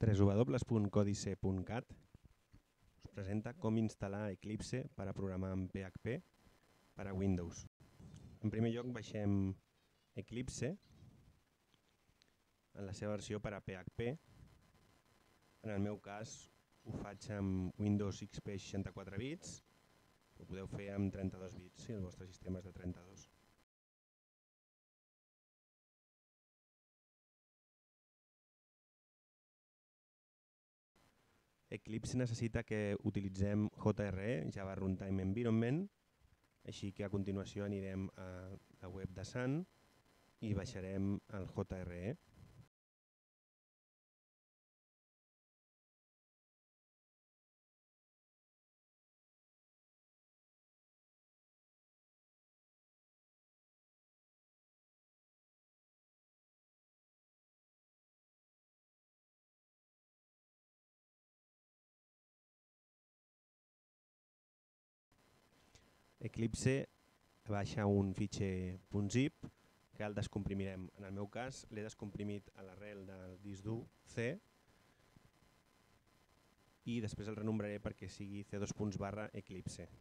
www.codice.cat us presenta com instal·lar Eclipse per a programar en PHP per a Windows. En primer lloc baixem Eclipse en la seva versió per a PHP. En el meu cas ho faig amb Windows XP 64 bits, ho podeu fer amb 32 bits si el vostre sistema és de 32. Eclipse necessita que utilitzem JRE, Java Runtime Environment, així que a continuació anirem a la web de Sun i baixarem el JRE. Eclipse baixa un fitxer .zip que el descomprimirem. En el meu cas l'he descomprimit a l'arrel del disc dur C i després el renombraré perquè sigui C2./Eclipse.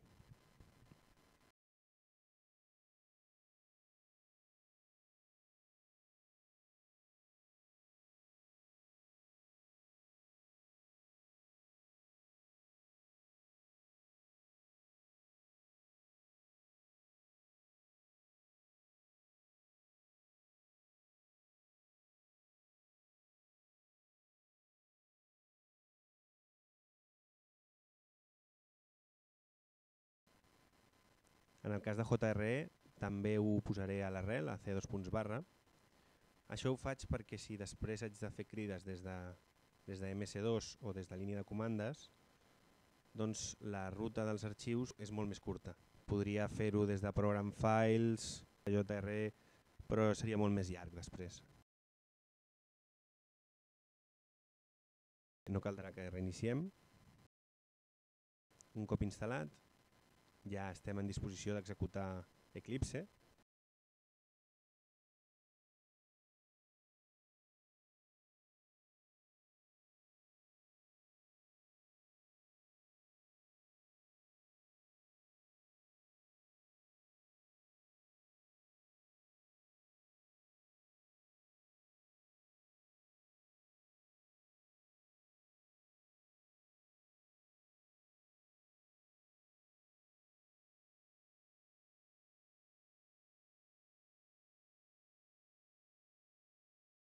En el cas de JRE també ho posaré a l'arrel, a C2./. Això ho faig perquè si després haig de fer crides des de MS2 o des de línia de comandes, doncs la ruta dels arxius és molt més curta. Podria fer-ho des de Program Files, JRE, però seria molt més llarg després. No caldrà que reiniciem. Un cop instal·lat, ja estem en disposició d'executar Eclipse.